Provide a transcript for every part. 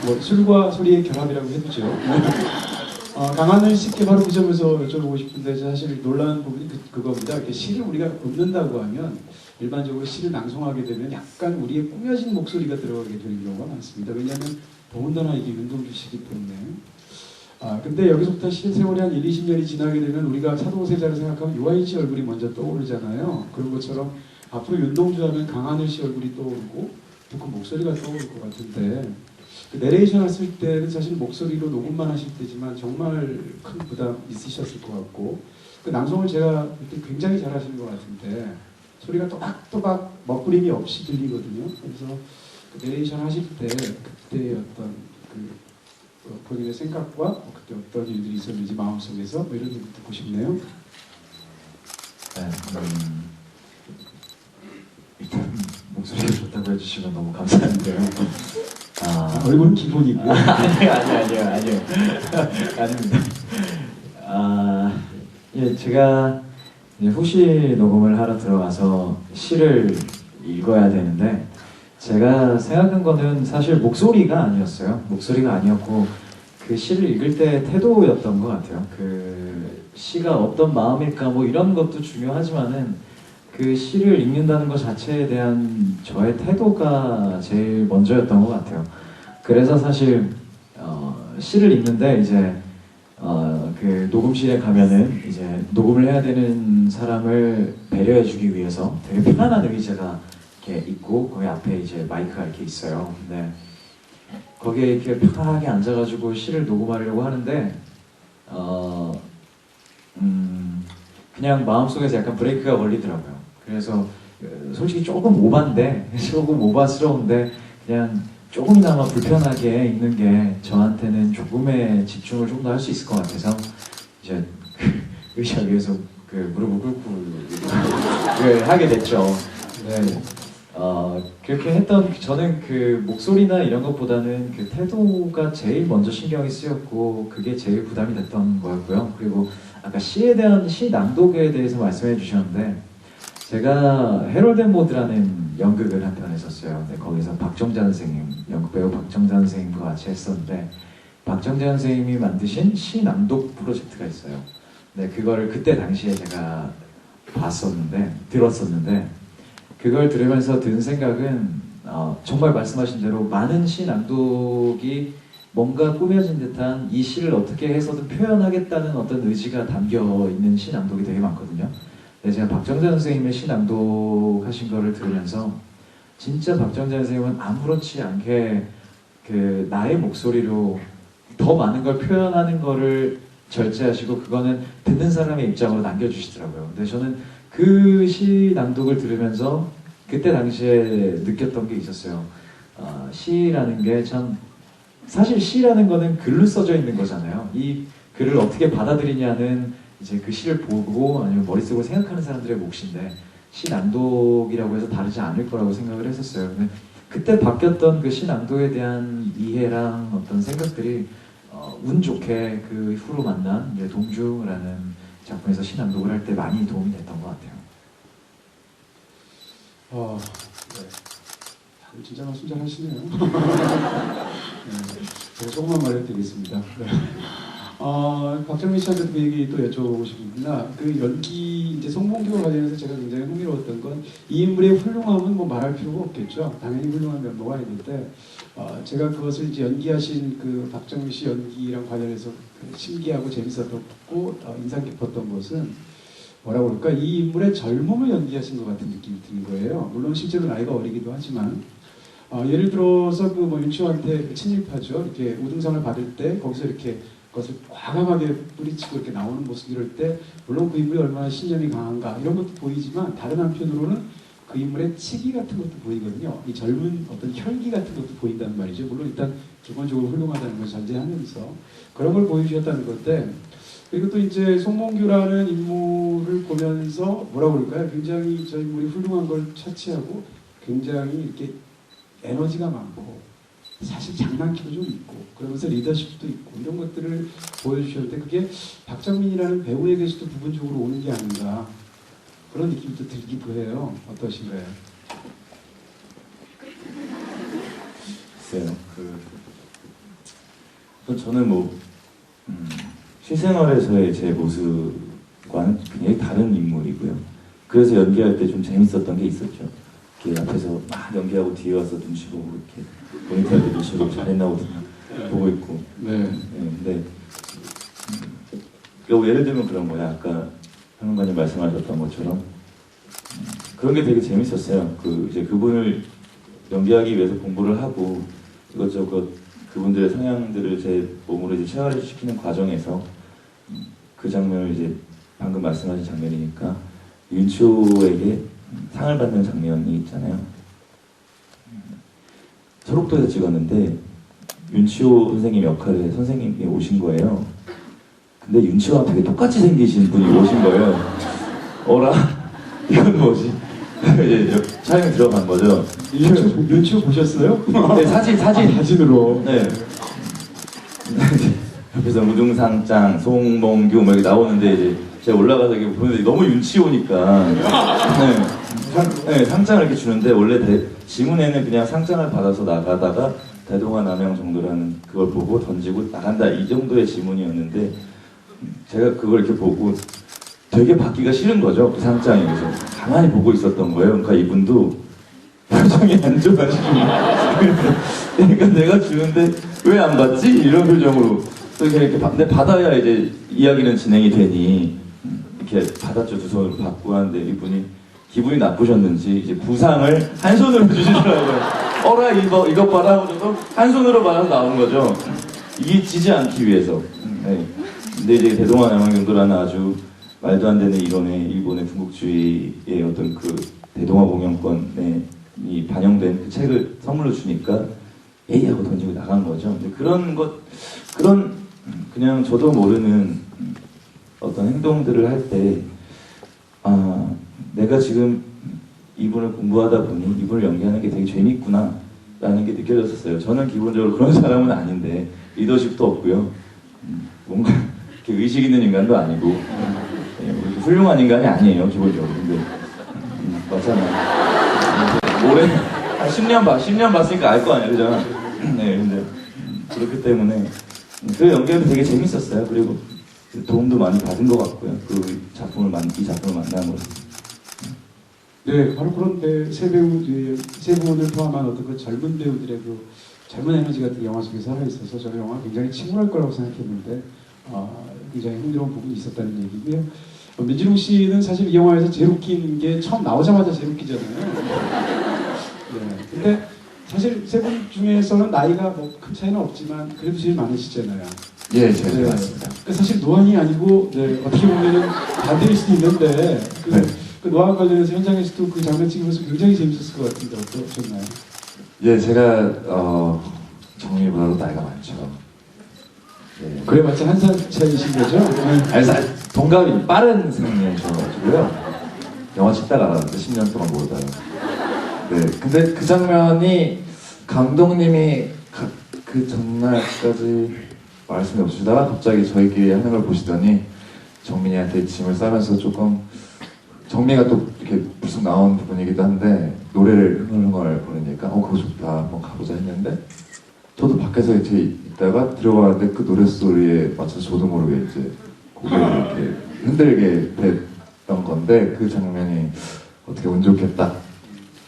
뭐 술과 소리의 결합이라고 해두죠. 강하늘 씨께 바로 그 점에서 여쭤보고 싶은데 사실 놀라운 부분이 그겁니다. 이렇게 시를 우리가 읽는다고 하면 일반적으로 시를 낭송하게 되면 약간 우리의 꾸며진 목소리가 들어가게 되는 경우가 많습니다. 왜냐하면 더군다나 이게 윤동주 씨기 때문에. 근데 여기서부터 세월이 한 1, 20년이 지나게 되면 우리가 사도세자를 생각하면 유아인 씨 얼굴이 먼저 떠오르잖아요. 그런 것처럼 앞으로 윤동주 하면 강하늘 씨 얼굴이 떠오르고 또 그 목소리가 떠오를 것 같은데 그 내레이션 하실 때는 사실 목소리로 녹음만 하실 때지만 정말 큰 부담 있으셨을 것 같고 그 낭송을 제가 그때 굉장히 잘하시는 것 같은데 소리가 또박또박 멋부림이 없이 들리거든요. 그래서 그 내레이션 하실 때 그때 어떤 본인의 생각과 그때 어떤 일들이 있었는지 마음속에서 뭐 이런 얘기 듣고 싶네요. 네, 일단 목소리가 좋다고 해주시면 너무 감사한데요. 얼굴은 기본이고요. 아니요. 아닙니다. 예, 제가 이제 후시 녹음을 하러 들어가서 시를 읽어야 되는데 제가 생각한 거는 사실 목소리가 아니었어요. 목소리가 아니었고 그 시를 읽을 때 태도였던 것 같아요. 그 시가 어떤 마음일까 뭐 이런 것도 중요하지만은 그 시를 읽는다는 것 자체에 대한 저의 태도가 제일 먼저였던 것 같아요. 그래서 사실 시를 읽는데 이제 그 녹음실에 가면은 이제 녹음을 해야 되는 사람을 배려해주기 위해서 되게 편안한 의자가 이렇게 있고 거기 앞에 이제 마이크가 이렇게 있어요. 근데 거기에 이렇게 편하게 앉아가지고 시를 녹음하려고 하는데 그냥 마음속에서 약간 브레이크가 걸리더라고요. 그래서 솔직히 조금 오반데 조금 오바스러운데 그냥 조금이나마 불편하게 읽는 게 저한테는 조금의 집중을 좀 더 할 수 있을 것 같아서 이제 의자 위에서 그 무릎을 꿇고 하게 됐죠. 네. 그렇게 했던 저는 그 목소리나 이런 것보다는 그 태도가 제일 먼저 신경이 쓰였고 그게 제일 부담이 됐던 거였고요. 그리고 아까 시에 대한 시 낭독에 대해서 말씀해 주셨는데 제가 해롤드 앤 모드라는 연극을 한 편 했었어요. 근데 거기서 박정자 선생님, 연극 배우 박정자 선생님과 같이 했었는데 박정자 선생님이 만드신 시 낭독 프로젝트가 있어요. 네, 그거를 그때 당시에 제가 들었었는데 그걸 들으면서 든 생각은 정말 말씀하신 대로 많은 시 낭독이 뭔가 꾸며진 듯한 이 시를 어떻게 해서든 표현하겠다는 어떤 의지가 담겨 있는 시 낭독이 되게 많거든요. 제가 박정자 선생님의 시 낭독하신 거를 들으면서 진짜 박정자 선생님은 아무렇지 않게 그 나의 목소리로 더 많은 걸 표현하는 거를 절제하시고 그거는 듣는 사람의 입장으로 남겨주시더라고요. 근데 저는 그 시 낭독을 들으면서 그때 당시에 느꼈던 게 있었어요. 시라는 게 참 사실 시라는 거는 글로 써져 있는 거잖아요. 이 글을 어떻게 받아들이냐는 이제 그 시를 보고 아니면 머릿속으로 생각하는 사람들의 몫인데 시 낭독이라고 해서 다르지 않을 거라고 생각을 했었어요. 근데 그때 바뀌었던 그 시 낭독에 대한 이해랑 어떤 생각들이 운 좋게 그 후로 만난 이제 동주라는 작품에서 시 낭독을 할 때 많이 도움이 됐던 것 같아요. 네. 다들 진짜 순전하시네요. 네, 제가 조금만 말해드리겠습니다. 네. 박정민 씨한테 그 얘기 또 여쭤보고 싶습니다. 그 연기 이제 송봉규와 관련해서 제가 굉장히 흥미로웠던 건 이 인물의 훌륭함은 뭐 말할 필요가 없겠죠. 당연히 훌륭한 면모가 있는데 제가 그것을 이제 연기하신 그 박정민 씨 연기랑 관련해서 신기하고 재밌었고 인상 깊었던 것은 뭐라고 그럴까 이 인물의 젊음을 연기하신 것 같은 느낌이 드는 거예요. 물론 실제로 나이가 어리기도 하지만 예를 들어서 그 뭐 윤치호한테 친일파죠. 이렇게 우등상을 받을 때 거기서 이렇게 그것을 과감하게 뿌리치고 이렇게 나오는 모습 이럴 때 물론 그 인물이 얼마나 신념이 강한가 이런 것도 보이지만 다른 한편으로는 그 인물의 치기 같은 것도 보이거든요. 이 젊은 어떤 혈기 같은 것도 보인다는 말이죠. 물론 일단 기본적으로 훌륭하다는 걸 전제하면서 그런 걸 보여주셨다는 건데 그리고 또 이제 송몽규라는 인물을 보면서 뭐라고 그럴까요? 굉장히 저 인물이 훌륭한 걸 차치하고 굉장히 이렇게 에너지가 많고 사실 장난기도 좀 있고 그러면서 리더십도 있고 이런 것들을 보여주셨는데 그게 박정민이라는 배우에게서도 부분적으로 오는 게 아닌가 그런 느낌이 또 들기도 해요. 어떠신가요? 글쎄요. 저는 실생활에서의 제 모습과는 굉장히 다른 인물이고요. 그래서 연기할 때 좀 재밌었던 게 있었죠. 이렇게 앞에서 막 연기하고 뒤에 와서 눈치 보고 이렇게 모니터할 때 눈치 보고 잘했나 보고 있고. 네. 근데 예를 들면 그런 거야. 아까 평론가님 말씀하셨던 것처럼 그런 게 되게 재밌었어요. 이제 그분을 연기하기 위해서 공부를 하고 이것저것 그분들의 성향들을 제 몸으로 이제 체화를 시키는 과정에서 그 장면을 이제 방금 말씀하신 장면이니까 윤치호에게 상을 받는 장면이 있잖아요. 초록도에서 찍었는데 윤치호 선생님 역할에 선생님이 오신 거예요. 근데 윤치호랑 되게 똑같이 생기신 분이 오신 거예요. 어라? 이건 뭐지? 이제 촬영 들어간 거죠. 윤치호 보셨어요? 네, 사진으로. 네. 옆에서 우등상장, 송몽규 막 이렇게 나오는데 이제 제가 올라가서 이렇게 보는데 너무 윤치호니까 상장을 이렇게 주는데 원래 지문에는 그냥 상장을 받아서 나가다가 대동아 남양 정도라는 그걸 보고 던지고 나간다 이 정도의 지문이었는데 제가 그걸 이렇게 보고 되게 받기가 싫은 거죠. 그 상장에. 그래서 가만히 보고 있었던 거예요. 그러니까 이분도 표정이 안 좋아지고 그러니까 내가 주는데 왜 안 받지? 이런 표정으로 또 이렇게 근데 받아야 이제 이야기는 진행이 되니 이렇게 받았죠. 두 손으로 받고 하는데 이분이 기분이 나쁘셨는지 이제 부상을 한 손으로 주시더라고요. 어라 이거 봐라 하고서 한 손으로 받아서 나오는 거죠. 이게 지지 않기 위해서. 네. 근데 이제 대동아 남양경도라는 아주 말도 안 되는 이론의 일본의 군국주의의 어떤 그 대동아 공영권에 이 반영된 그 책을 선물로 주니까 에이 하고 던지고 나간 거죠. 근데 그런 그냥 저도 모르는 어떤 행동들을 할 때 내가 지금 이분을 공부하다 보니 이분을 연기하는 게 되게 재밌구나 라는 게 느껴졌었어요. 저는 기본적으로 그런 사람은 아닌데 리더십도 없고요. 뭔가 이렇게 의식 있는 인간도 아니고 훌륭한 인간이 아니에요 기본적으로. 근데 맞잖아요. 올해 한 10년 봤으니까 알 거 아니야, 그죠? 네, 근데 그렇기 때문에 그 연기도 되게 재밌었어요. 그리고 도움도 많이 받은 것 같고요. 이 작품을 만나는 것은. 네, 바로 그런데 세 분을 포함한 어떤 그 젊은 배우들의 그 젊은 에너지 같은 영화 속에 살아있어서 저는 영화 굉장히 침울할 거라고 생각했는데 굉장히 흥미로운 부분이 있었다는 얘기고요. 민진웅 씨는 사실 이 영화에서 제일 웃긴 게 처음 나오자마자 제일 웃기잖아요. 네, 근데 사실 세 분 중에서는 나이가 뭐 큰 차이는 없지만 그래도 제일 많으시잖아요. 예, 제일 많습니다. 사실 노안이 아니고 어떻게 보면은 반대일 수도 있는데 그 노안 관련해서 현장에서도 그 장면 찍으면서 굉장히 재밌었을 것 같은데 어떠셨나요? 예, 제가 정미보다도 나이가 많죠. 예. 그래봤자 한 살 차이신 거죠? 아니, 동갑이 빠른 생년이셔가지고요. 영화 찍다가 알았는데 10년 동안 모르다가. 네, 근데 그 장면이 감독님이 그 전날까지 말씀이 없으시다가 갑자기 저희끼리 하는 걸 보시더니 정민이한테 짐을 싸면서 조금 정민이가 또 이렇게 불쑥 나온 부분이기도 한데 노래를 흥얼흥얼 부르니까 그거 좋다 한번 가보자 했는데 저도 밖에서 이렇게 있다가 들어가는데 그 노래 소리에 맞춰서 저도 모르게 이제 고개를 이렇게 흔들게 됐던 건데 그 장면이 어떻게 운 좋게 딱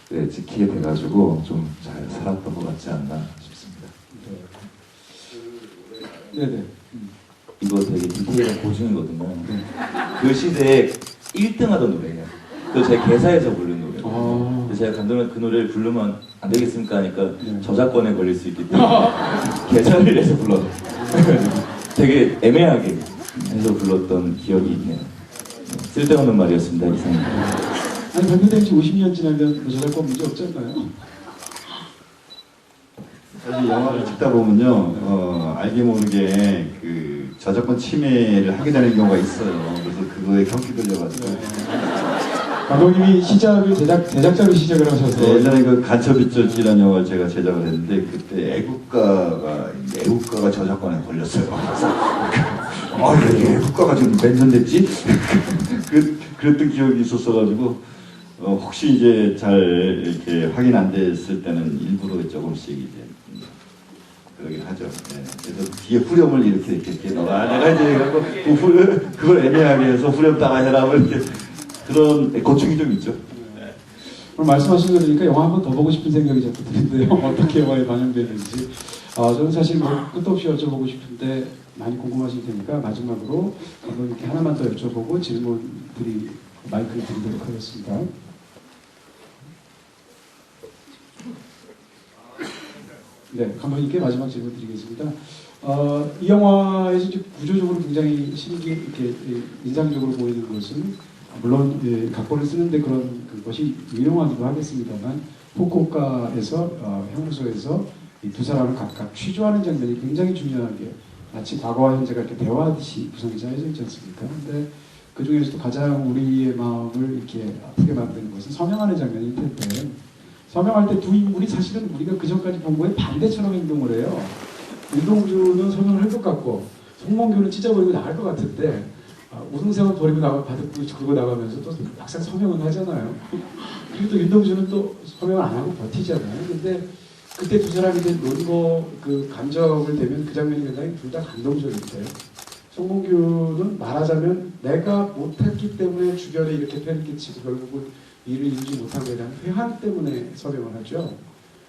찍히게 돼가지고 좀 잘 살았던 것 같지 않나 싶습니다. 네네. 이거 되게 디테일한 고증이거든요. 그 시대에 1등 하던 노래예요. 제 개사에서 부른 노래예요. 근데 제가 감독님 그 노래를 부르면 안 되겠습니까 하니까 저작권에 걸릴 수 있기 때문에 개사를 해서 불러서 되게 애매하게 해서 불렀던 기억이 있네요. 쓸데없는 말이었습니다. 이상입니다. 아니 발표된 지 50년 지나면 저작권 문제 없지 않나요? 사실 영화를 찍다 보면요, 알게 모르게 그 저작권 침해를 하게 되는 경우가 있어요. 그래서 그거에 경기 걸려가지고. 감독님이 시작을 제작자로 시작을 하셔서 예전에 그 간첩이쪽이라는 영화를 제가 제작을 했는데 그때 애국가가 저작권에 걸렸어요. 그래서 이게 애국가가 지금 맨손됐지? 그랬던 기억이 있었어가지고 혹시 이제 잘 이렇게 확인 안 됐을 때는 일부러 조금씩 이제 그러긴 하죠. 예. 그래서 뒤에 후렴을 이렇게 넣어라. 내가 이제 갖고 그걸 애매하게 해서 후렴 따라 해라 뭐 이렇게 그런 고충이 좀 있죠. 오늘 말씀하신 거 들으니까 영화 한 번 더 보고 싶은 생각이 자꾸 드는데요. 어떻게 영화에 반영되는지. 저는 사실 뭐 끝도 없이 여쭤보고 싶은데 많이 궁금하실 테니까 마지막으로 감독님께 하나만 더 여쭤보고 질문들이 마이크를 드리도록 하겠습니다. 네, 감독님께 마지막 질문 드리겠습니다. 이 영화에서 이제 구조적으로 굉장히 이렇게 인상적으로 보이는 것은 물론 각본을 쓰는데 그런 그것이 유용하기도 하겠습니다만 후쿠오카에서 형무소에서 이 두 사람을 각각 취조하는 장면이 굉장히 중요하게 마치 과거와 현재가 이렇게 대화하듯이 구성이 짜여져 있지 않습니까? 근데 그 중에서도 가장 우리의 마음을 이렇게 아프게 만드는 것은 서명하는 장면일 텐데 서명할 때 두 인물이 사실은 우리가 그 전까지 본 거에 반대처럼 행동을 해요. 윤동주는 서명을 할 것 같고 송몽규는 찢어버리고 나갈 것 같은데 우승세원 버리고 그러고 나가면서 또 막상 서명은 하잖아요. 그리고 또 윤동주는 또 서명을 안 하고 버티잖아요. 근데 그때 두 사람이 논거 그 감정을 대면 그 장면이 굉장히 둘 다 감동적인데 송몽규는 말하자면 내가 못했기 때문에 주변에 이렇게 폐를 끼치고 결국은 일을 이루지 못한 거에 대한 회한 때문에 서명을 하죠.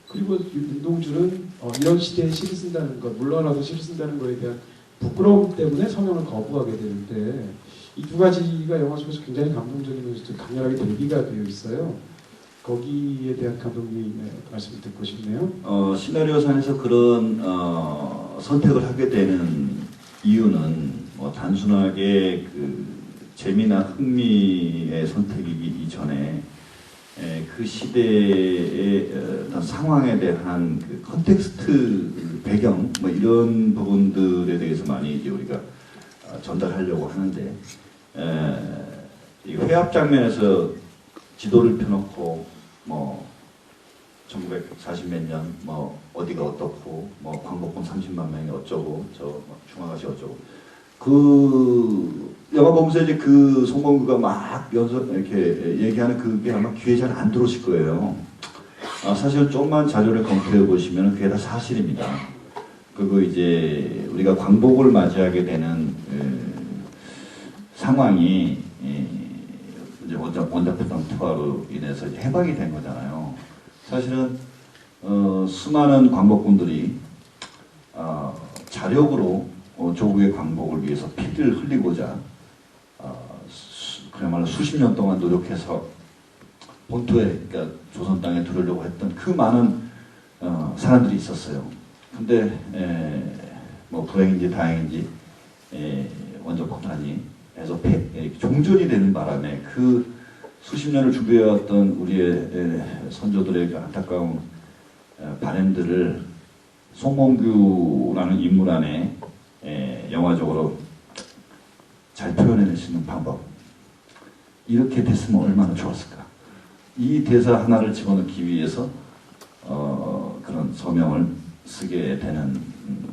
그리고 윤동주는 이런 시대에 시를 쓴다는 것, 물러나서 시를 쓴다는 것에 대한 부끄러움 때문에 서명을 거부하게 되는데 이 두 가지가 영화 속에서 굉장히 감동적이면서도 강렬하게 대비가 되어 있어요. 거기에 대한 감독님의 말씀을 듣고 싶네요. 시나리오상에서 그런 선택을 하게 되는 이유는 뭐 단순하게 그 재미나 흥미의 선택이기 이전에 그 시대의 어떤 상황에 대한 그 컨텍스트 배경 뭐 이런 부분들에 대해서 많이 이제 우리가 전달하려고 하는데 이 회합 장면에서 지도를 펴놓고 뭐 1940 몇 년 뭐 어디가 어떻고 뭐 광복군 30만 명이 어쩌고 저 중화가시 어쩌고 그 영화 보면서 이제 그 송범규가 막 이렇게 얘기하는 그게 아마 귀에 잘 안 들어오실 거예요. 사실 좀만 자료를 검토해 보시면 그게 다 사실입니다. 그리고 이제 우리가 광복을 맞이하게 되는 상황이 이제 원자포탄 투하로 인해서 이제 해방이 된 거잖아요. 사실은 수많은 광복군들이 자력으로 조국의 광복을 위해서 피를 흘리고자 그야말로 수십 년 동안 노력해서 본토에 그러니까 조선 땅에 들어오려고 했던 그 많은 사람들이 있었어요. 근데 뭐 불행인지 다행인지 원자폭탄이 해서 종전이 되는 바람에 그 수십 년을 준비해왔던 우리의 선조들의 안타까운 바램들을 송몽규라는 인물 안에 영화적으로 잘 표현해낼 수 있는 방법 이렇게 됐으면 얼마나 좋았을까. 이 대사 하나를 집어넣기 위해서 그런 서명을 쓰게 되는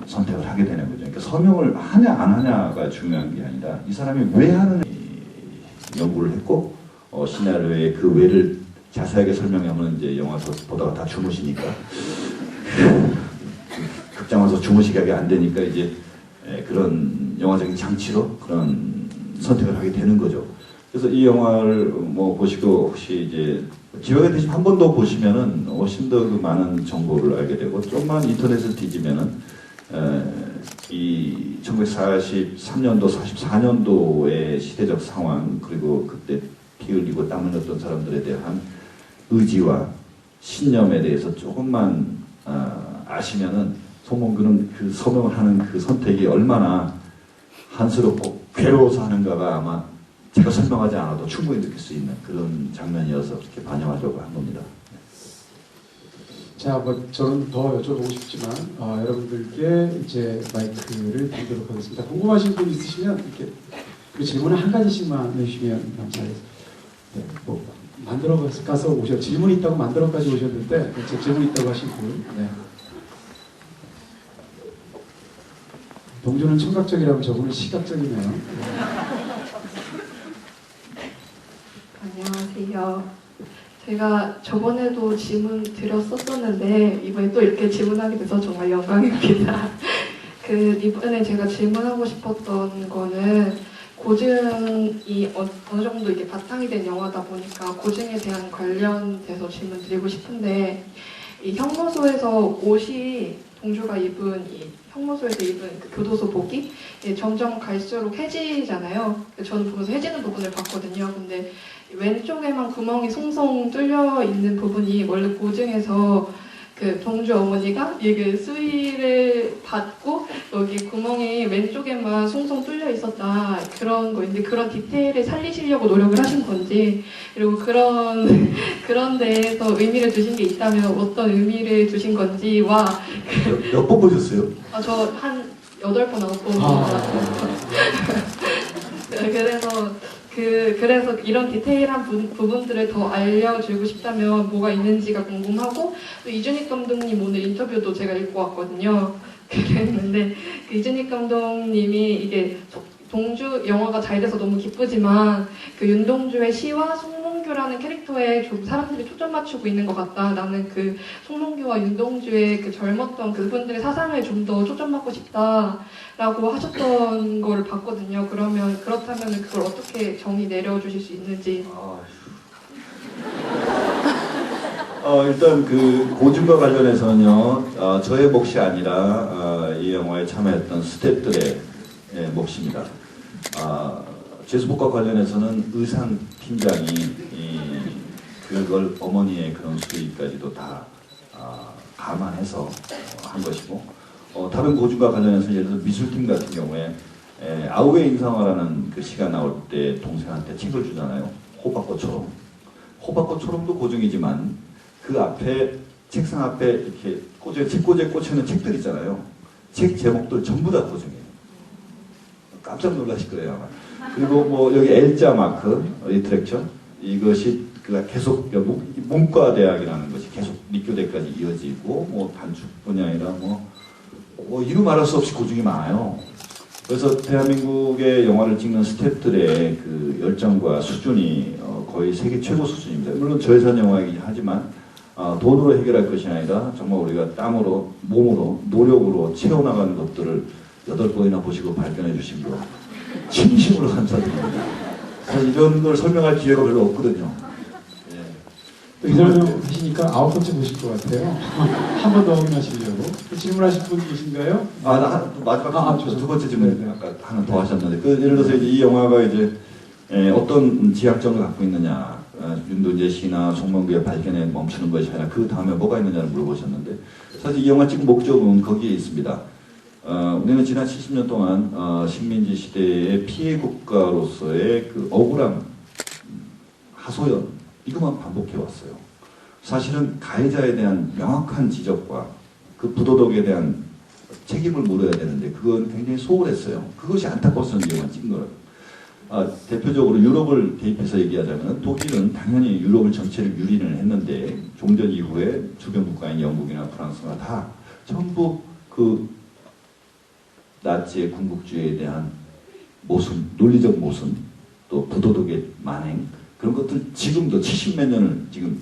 선택을 하게 되는 거죠. 그러니까 서명을 하냐 안 하냐가 중요한 게 아니라 이 사람이 왜 하는 연구를 했고 시나리오의 그 왜를 자세하게 설명하면 이제 영화 보다가 다 주무시니까 극장 와서 주무시게 안 되니까 이제 그런 영화적인 장치로 그런 선택을 하게 되는 거죠. 그래서 이 영화를 뭐 보시고 혹시 이제 기회가 되시면 한 번 더 보시면은 훨씬 더 그 많은 정보를 알게 되고 좀만 인터넷을 뒤지면은 이 1943년도, 44년도의 시대적 상황 그리고 그때 피 흘리고 땀 흘렸던 사람들에 대한 의지와 신념에 대해서 조금만 아시면은 송몽규는 그 서명을 하는 그 선택이 얼마나 한스럽고 괴로워서 하는가가 아마 제가 설명하지 않아도 충분히 느낄 수 있는 그런 장면이어서 그렇게 반영하려고 한 겁니다. 자, 뭐 저는 더 여쭤보고 싶지만 여러분들께 이제 마이크를 드리도록 하겠습니다. 궁금하신 분 있으시면 이렇게 그 질문을 한 가지씩만 해주시면 감사하겠습니다. 네, 뭐 만들어 가서 질문이 있다고 만들어까지 오셨는데 제 질문 있다고 하신 분. 네. 동주는 청각적이라면 저분은 시각적이네요. 안녕하세요. 제가 저번에도 질문 드렸었었는데 이번에 또 이렇게 질문하게 돼서 정말 영광입니다. 이번에 제가 질문하고 싶었던 거는 고증이 어느 정도 이게 바탕이 된 영화다 보니까 고증에 대한 관련돼서 질문 드리고 싶은데 이 형무소에서 옷이 동주가 입은 이 형무소에서 입은 그 교도소 복이 점점 갈수록 해지잖아요. 저는 보면서 해지는 부분을 봤거든요. 근데 왼쪽에만 구멍이 송송 뚫려 있는 부분이 원래 고증에서 그 동주 어머니가 이게 수의를 받고 여기 구멍이 왼쪽에만 송송 뚫려 있었다 그런 거인데 그런 디테일을 살리시려고 노력을 하신 건지 그리고 그런 데에서 의미를 두신 게 있다면 어떤 의미를 두신 건지와 몇 번 보셨어요? 저 한 8번 9번 본 것 같아요. 그래서 이런 디테일한 부분들을 더 알려주고 싶다면 뭐가 있는지가 궁금하고 또 이준익 감독님 오늘 인터뷰도 제가 읽고 왔거든요. 그랬는데 이준익 감독님이 이게 동주 영화가 잘 돼서 너무 기쁘지만 그 윤동주의 시와 송몽규라는 캐릭터에 좀 사람들이 초점 맞추고 있는 것 같다. 나는 그 송몽규와 윤동주의 그 젊었던 그분들의 사상을 좀 더 초점 맞고 싶다라고 하셨던 거를 봤거든요. 그렇다면 그걸 어떻게 정의 내려주실 수 있는지. 일단 그 고증과 관련해서는요, 저의 몫이 아니라 이 영화에 참여했던 스태프들의 몫입니다. 죄수복과 관련해서는 의상 팀장이 그걸 어머니의 그런 수위까지도 다 감안해서 한 것이고, 다른 고증과 관련해서는 예를 들어 미술팀 같은 경우에 아우의 인상화라는 그 시가 나올 때 동생한테 책을 주잖아요. 호박꽃처럼. 호박꽃처럼도 고증이지만 그 앞에 책상 앞에 이렇게 책꽂이에 꽂혀있는 책들 있잖아요. 책 제목들 전부 다 고증이에요. 깜짝 놀라실 거예요 아마. 그리고 뭐 여기 L자 마크 리트렉처 이것이 계속 문과대학이라는 것이 계속立교대까지 이어지고 뭐 단축뿐이 아니라 뭐 이루 말할 수 없이 고증이 많아요. 그래서 대한민국의 영화를 찍는 스태프들의 그 열정과 수준이 거의 세계 최고 수준입니다. 물론 저예산 영화이긴 하지만 돈으로 해결할 것이 아니라 정말 우리가 땀으로 몸으로 노력으로 채워나가는 것들을 8번이나 보시고 발견해 주신 거 진심으로 감사드립니다. 사실 이런 걸 설명할 기회가 별로 없거든요. 또 이 설명 하시니까 9번째 보실 것 같아요. 한 번 더 확인하시려고. 질문하실 분 계신가요? 마지막 두 번째 질문 네. 아까 하나 더 하셨는데 예를 들어서 이제 이 영화가 이제 어떤 지향점을 갖고 있느냐 윤도재 씨나 송몽규의 발견에 멈추는 것이 아니라 그 다음에 뭐가 있느냐를 물어보셨는데 사실 이 영화 찍은 목적은 거기에 있습니다. 우리는 지난 70년 동안 식민지 시대의 피해 국가로서의 그 억울함, 하소연 이것만 반복해 왔어요. 사실은 가해자에 대한 명확한 지적과 그 부도덕에 대한 책임을 물어야 되는데 그건 굉장히 소홀했어요. 그것이 안타까워서 이 영화 찍은 거라고. 대표적으로 유럽을 대입해서 얘기하자면 독일은 당연히 유럽을 전체를 유린을 했는데 종전 이후에 주변 국가인 영국이나 프랑스가 다 전부 그 나치의 군국주의에 대한 모순, 논리적 모순, 또 부도덕의 만행 그런 것들 지금도 70몇 년을 지금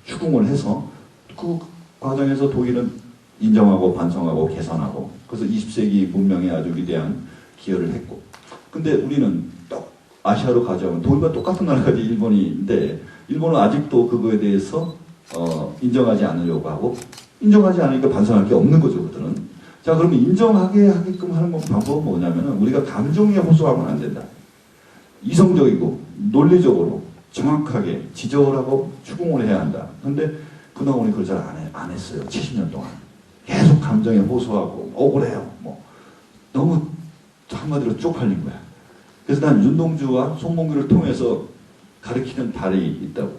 추궁을 해서 그 과정에서 독일은 인정하고 반성하고 개선하고 그래서 20세기 문명에 아주 위대한 기여를 했고 근데 우리는 또 아시아로 가져오면 독일과 똑같은 나라가 일본인데 일본은 아직도 그거에 대해서 인정하지 않으려고 하고 인정하지 않으니까 반성할 게 없는 거죠 그들은. 자 그러면 인정하게 하게끔 하는 방법은 뭐냐면 우리가 감정에 호소하면 안 된다. 이성적이고 논리적으로 정확하게 지적을 하고 추궁을 해야 한다. 근데 그동안 우리 그걸 잘 안 했어요. 70년 동안. 계속 감정에 호소하고 억울해요. 뭐 너무 한마디로 쪽팔린 거야. 그래서 난 윤동주와 송몽규를 통해서 가르치는 달이 있다고.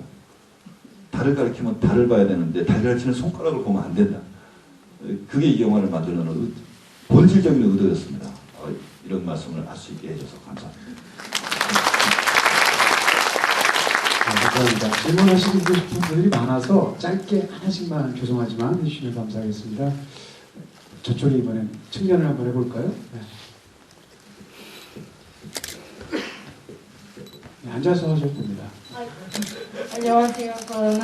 달을 가르치면 달을 봐야 되는데 달 가르치는 손가락을 보면 안 된다. 그게 이 영화를 만들려는 본질적인 의도였습니다. 이런 말씀을 할 수 있게 해줘서 감사합니다. 감사합니다. 질문하시고 싶은 분들이 많아서 짧게 하나씩만 죄송하지만 해주시면 감사하겠습니다. 저쪽에 이번엔 측면을 한번 해볼까요? 네. 네, 앉아서 하셔도 됩니다. 안녕하세요. 저는